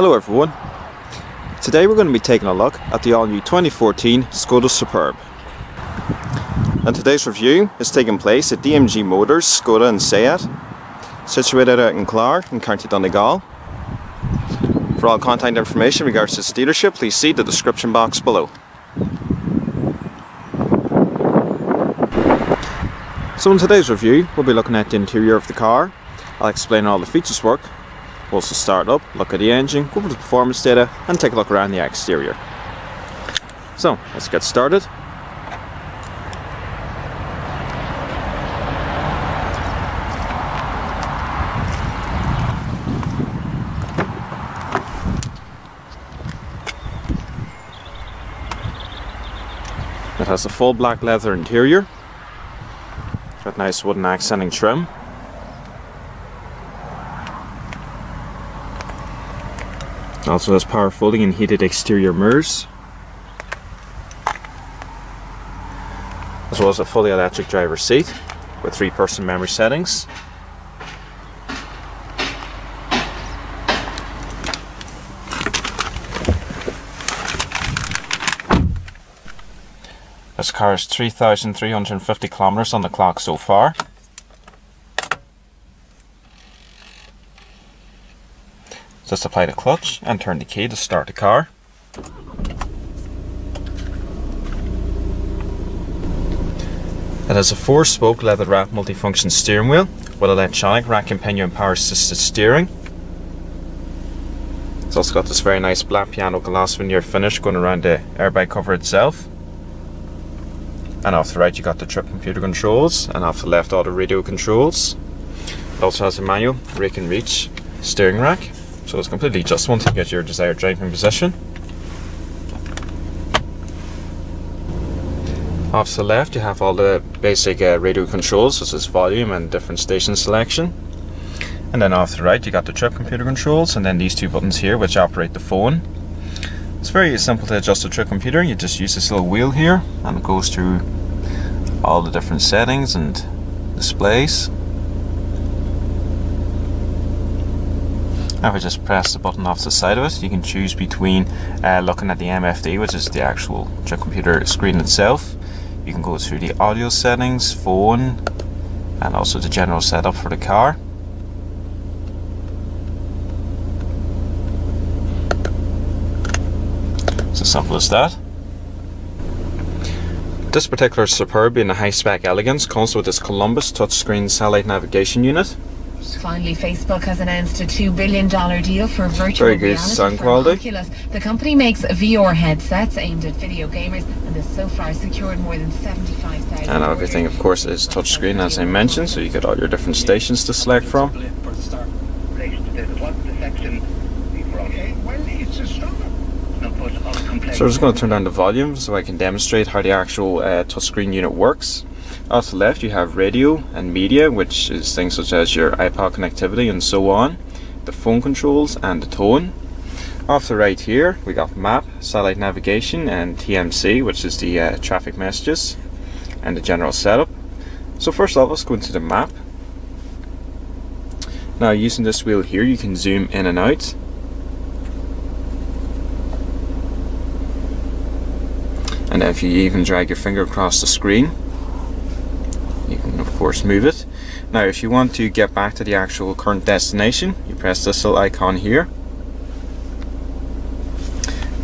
Hello everyone. Today we're going to be taking a look at the all-new 2014 Škoda Superb. And today's review is taking place at DMG Motors, Škoda and Seat, situated out in Clar in County Donegal. For all contact information in regards to this dealership, please see the description box below. So in today's review, we'll be looking at the interior of the car. I'll explain how all the features work. We'll also start up, look at the engine, go over the performance data and take a look around the exterior. So let's get started. It has a full black leather interior, got nice wooden accenting trim. Also has power folding and heated exterior mirrors, as well as a fully electric driver's seat with 3-person memory settings. This car has 3,350 kilometers on the clock so far. Just apply the clutch and turn the key to start the car. It has a 4-spoke leather wrapped multifunction steering wheel with electronic rack and pinion power assisted steering. It's also got this very nice black piano glass veneer finish going around the airbag cover itself. And off the right you got the trip computer controls, and off the left all the radio controls. It also has a manual rake and reach steering rack. So it's completely adjustable to get your desired driving position. Off to the left you have all the basic radio controls, such as volume and different station selection. And then off to the right you got the trip computer controls, and then these 2 buttons here which operate the phone. It's very simple to adjust the trip computer. You just use this little wheel here and it goes through all the different settings and displays. Now if I just press the button off the side of it, you can choose between looking at the MFD, which is the actual trip computer screen itself. You can go through the audio settings, phone, and also the general setup for the car. It's as simple as that. This particular Superb, being a high-spec Elegance, comes with this Columbus touchscreen satellite navigation unit. Finally, Facebook has announced a $2 billion deal for virtual very good reality sound from quality. Oculus. The company makes VR headsets aimed at video gamers and has so far secured more than 75,000. And everything, of course, is touchscreen, as I mentioned, so you get all your different stations to select from. So I'm just going to turn down the volume so I can demonstrate how the actual touchscreen unit works. Off to the left you have radio and media, which is things such as your iPod connectivity and so on, the phone controls and the tone. Off to the right here we got map, satellite navigation and TMC, which is the traffic messages, and the general setup. So first off, let's go into the map. Now using this wheel here you can zoom in and out. And if you even drag your finger across the screen, you can of course move it. Now if you want to get back to the actual current destination, you press this little icon here.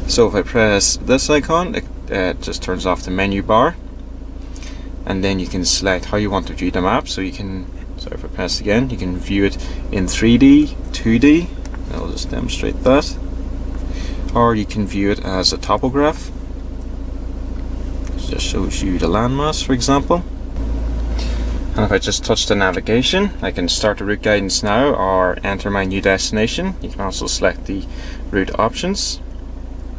So if I press this icon, it just turns off the menu bar, and then you can select how you want to view the map. So you can, if I press again, you can view it in 3D, 2D, I'll just demonstrate that, or you can view it as a topograph. It just shows you the landmass, for example. And if I just touch the navigation, I can start the route guidance now or enter my new destination. You can also select the route options,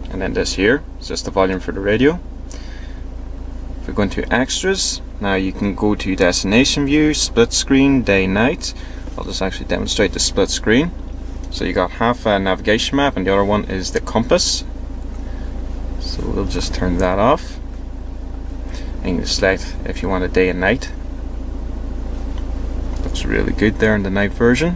and then this here is just the volume for the radio. If we go into extras, now you can go to destination view, split screen, day, night. I'll just actually demonstrate the split screen. So you got half a navigation map and the other one is the compass. So we'll just turn that off. And you can select if you want a day and night. Looks really good there in the night version.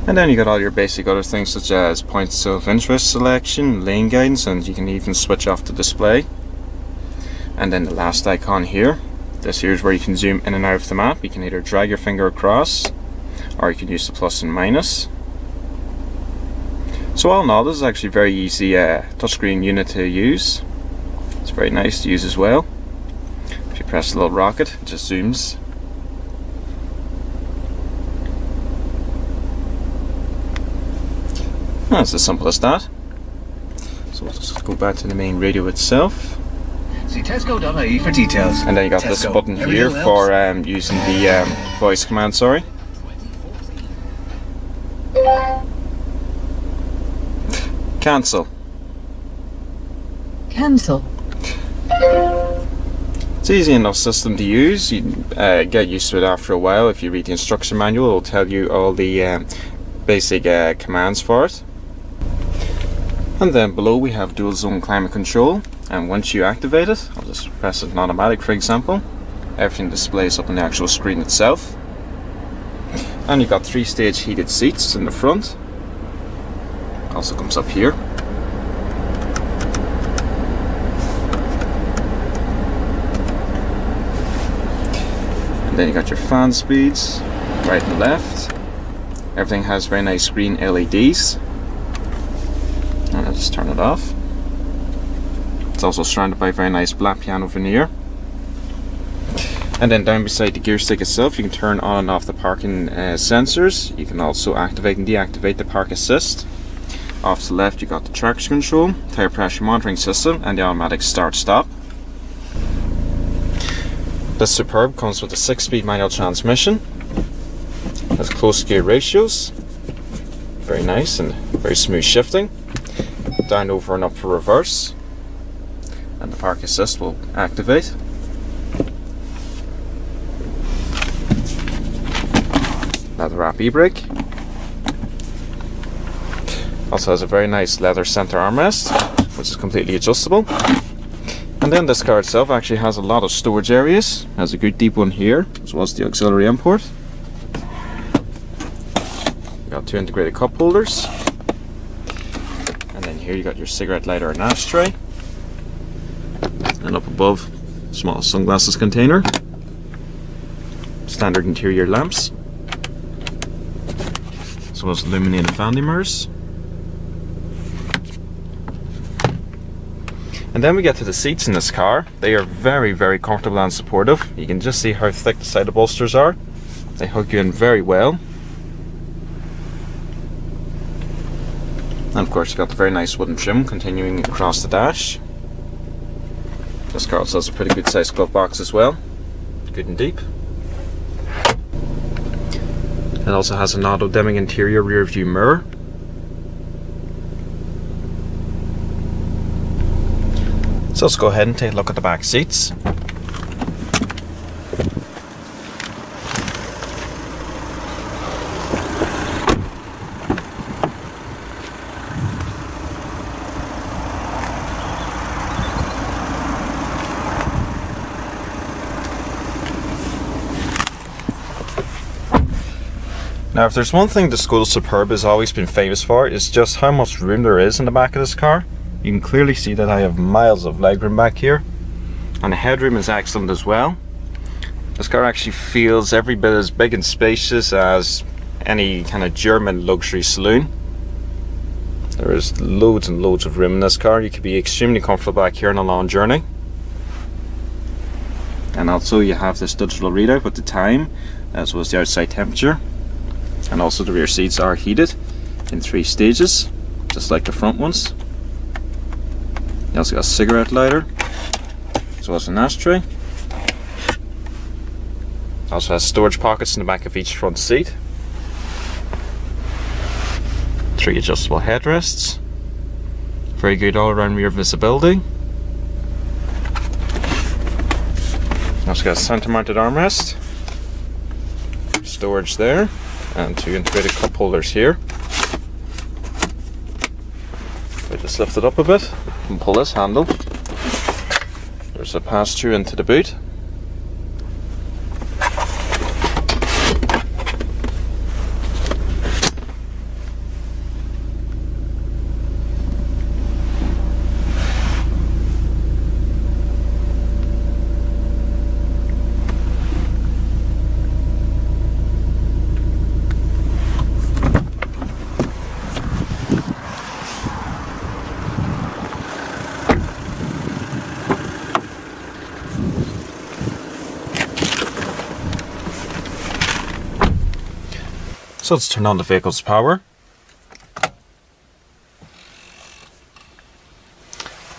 And then you got all your basic other things such as points of interest selection, lane guidance, and you can even switch off the display. And then the last icon here, this here is where you can zoom in and out of the map. You can either drag your finger across or you can use the plus and minus. So all in all, this is actually a very easy touchscreen unit to use. It's very nice to use as well. If you press the little rocket, it just zooms. That's as simple as that. So we'll just go back to the main radio itself. See Tesco.ie for details. And then you got Tesco. this button here Everything for else? using the voice command, sorry. Cancel. Cancel. It's easy enough system to use. You get used to it after a while. If you read the instruction manual, it'll tell you all the basic commands for it. And then below we have dual zone climate control, and once you activate it, I'll just press it on automatic for example, everything displays up on the actual screen itself. And you've got 3-stage heated seats in the front. Also comes up here. And then you got your fan speeds, right and left. Everything has very nice green LEDs. And I'll just turn it off. It's also surrounded by a very nice black piano veneer. And then down beside the gear stick itself, you can turn on and off the parking sensors. You can also activate and deactivate the park assist. Off to the left, you got the traction control, tire pressure monitoring system, and the automatic start-stop. This Superb comes with a 6-speed manual transmission. Has close gear ratios. Very nice and very smooth shifting. Down, over, and up for reverse. And the park assist will activate. Leather wrap e-brake. Also has a very nice leather center armrest, which is completely adjustable. And then this car itself actually has a lot of storage areas. Has a good deep one here, as well as the auxiliary import. You got 2 integrated cup holders. And then here you got your cigarette lighter and ashtray. And up above, small sunglasses container. Standard interior lamps. As well as illuminated vanity mirrors. And then we get to the seats in this car. They are very, very comfortable and supportive. You can just see how thick the side bolsters are. They hug you in very well. And of course, you got the very nice wooden trim continuing across the dash. This car also has a pretty good sized glove box as well. Good and deep. It also has an auto dimming interior rear view mirror. So let's go ahead and take a look at the back seats. Now, if there's one thing the Škoda Superb has always been famous for, is just how much room there is in the back of this car. You can clearly see that I have miles of legroom back here, and the headroom is excellent as well. This car actually feels every bit as big and spacious as any kind of German luxury saloon. There is loads and loads of room in this car. You could be extremely comfortable back here on a long journey. And also you have this digital readout with the time, as well as the outside temperature. And also the rear seats are heated in 3 stages, just like the front ones. You also got a cigarette lighter, as well as an ashtray. Also has storage pockets in the back of each front seat. 3 adjustable headrests. Very good all around rear visibility. Also got a center mounted armrest. Storage there. And 2 integrated cup holders here. I just lift it up a bit and pull this handle. There's a pass-through into the boot. So let's turn on the vehicle's power,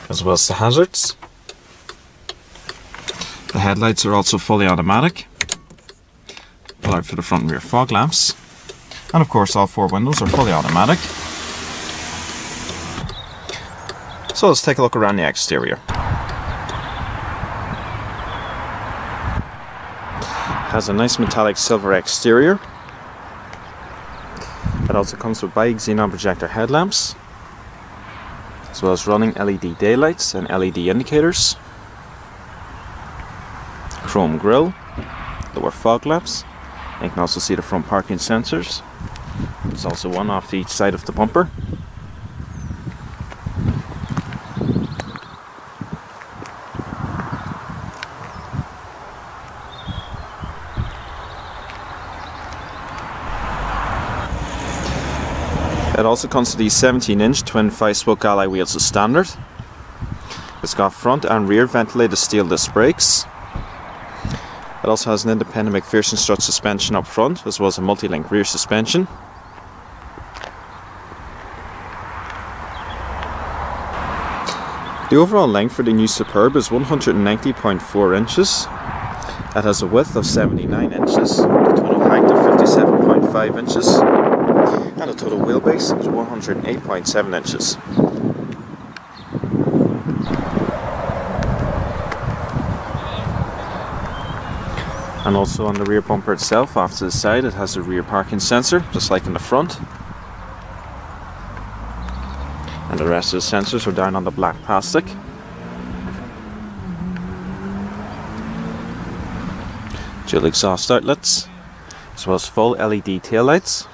as well as the hazards. The headlights are also fully automatic. Pull out for the front and rear fog lamps. And of course all 4 windows are fully automatic. So let's take a look around the exterior. It has a nice metallic silver exterior. It also comes with big xenon projector headlamps, as well as running LED daylights and LED indicators. Chrome grille, lower fog lamps. You can also see the front parking sensors. There's also one off to each side of the bumper. It also comes with these 17-inch twin 5-spoke alloy wheels as standard. It's got front and rear ventilated steel disc brakes. It also has an independent McPherson strut suspension up front, as well as a multi-link rear suspension. The overall length for the new Superb is 190.4 inches. It has a width of 79 inches, a total height of 57.5 inches, and a total wheelbase is 108.7 inches. And also on the rear bumper itself, off to the side, it has a rear parking sensor, just like in the front. And the rest of the sensors are down on the black plastic. Dual exhaust outlets, as well as full LED taillights.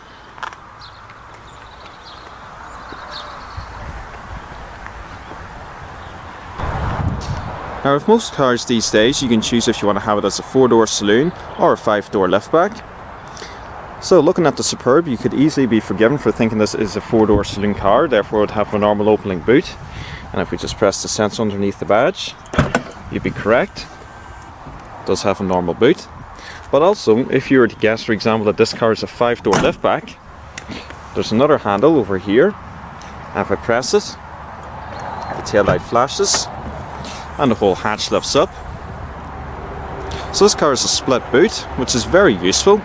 Now with most cars these days, you can choose if you want to have it as a 4-door saloon or a 5-door liftback. So looking at the Superb, you could easily be forgiven for thinking this is a 4-door saloon car, therefore it would have a normal opening boot. And if we just press the sensor underneath the badge, you'd be correct. It does have a normal boot. But also, if you were to guess, for example, that this car is a 5-door liftback, there's another handle over here. And if I press it, the taillight flashes and the whole hatch lifts up. So this car is a split boot, which is very useful.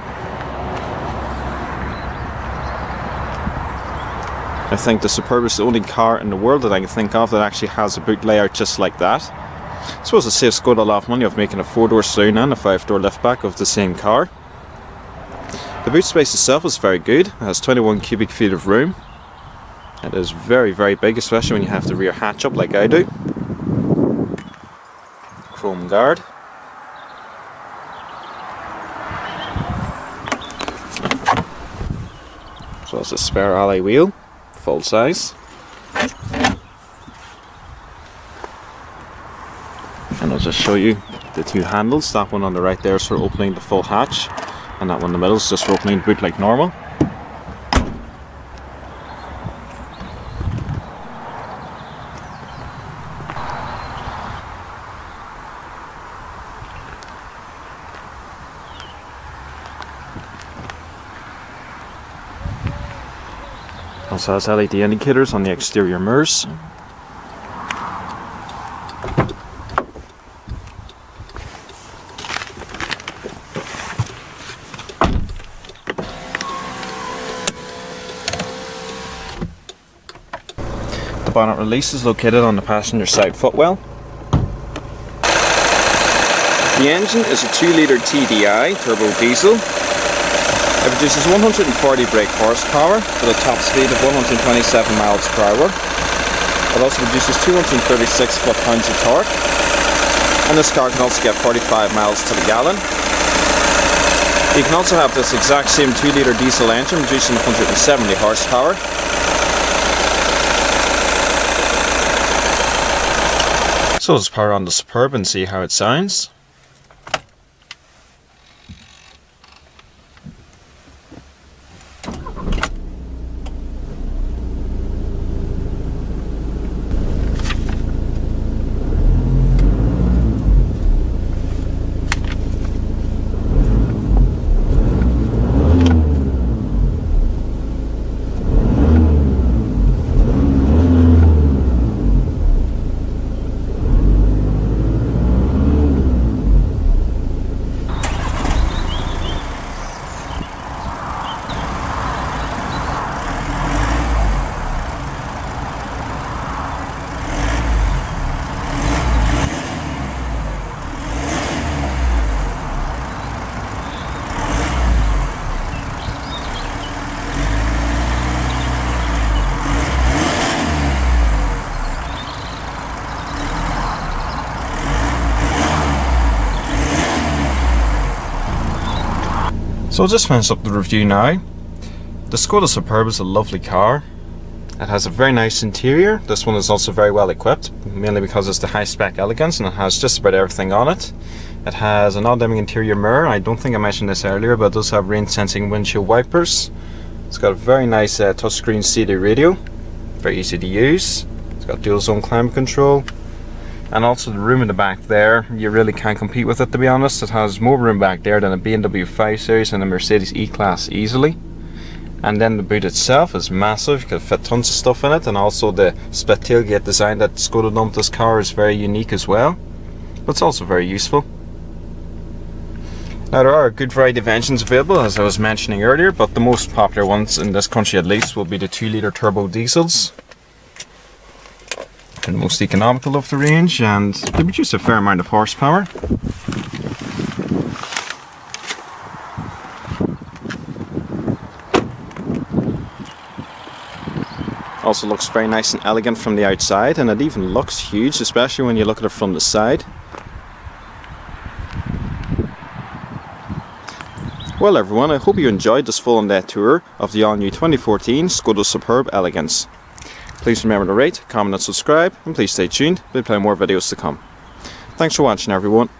I think the Superb is the only car in the world that I can think of that actually has a boot layout just like that. I suppose it saves Škoda a lot of money of making a 4-door saloon and a 5-door liftback of the same car. The boot space itself is very good. It has 21 cubic feet of room. It is very, very big, especially when you have the rear hatch up like I do. Chrome guard. As well as a spare alloy wheel, full size. And I'll just show you the 2 handles. That one on the right there is for opening the full hatch, and that one in the middle is just for opening the boot like normal. Also has LED indicators on the exterior mirrors. The bonnet release is located on the passenger side footwell. The engine is a 2-litre TDI turbo diesel. It produces 140 brake horsepower with a top speed of 127 miles per hour. It also produces 236 foot-pounds of torque, and this car can also get 45 miles to the gallon. You can also have this exact same 2-litre diesel engine producing 170 horsepower. So let's power on the Superb and see how it sounds. So I'll just finish up the review now. The Škoda Superb is a lovely car. It has a very nice interior. This one is also very well equipped, mainly because it's the high-spec Elegance and it has just about everything on it. It has an auto-dimming interior mirror. I don't think I mentioned this earlier, but it does have rain-sensing windshield wipers. It's got a very nice touchscreen CD radio, very easy to use. It's got dual-zone climate control. And also the room in the back there, you really can't compete with it, to be honest. It has more room back there than a BMW 5 Series and a Mercedes E-Class easily. And then the boot itself is massive, you can fit tons of stuff in it, and also the split tailgate design that Škoda done with this car is very unique as well. But it's also very useful. Now there are a good variety of engines available, as I was mentioning earlier, but the most popular ones in this country at least will be the 2-litre turbo diesels. They're the most economical of the range, and they produce a fair amount of horsepower. Also looks very nice and elegant from the outside, and it even looks huge, especially when you look at it from the side. Well everyone, I hope you enjoyed this full in-depth tour of the all-new 2014 Škoda Superb Elegance. Please remember to rate, comment and subscribe, and please stay tuned, we'll play more videos to come. Thanks for watching everyone.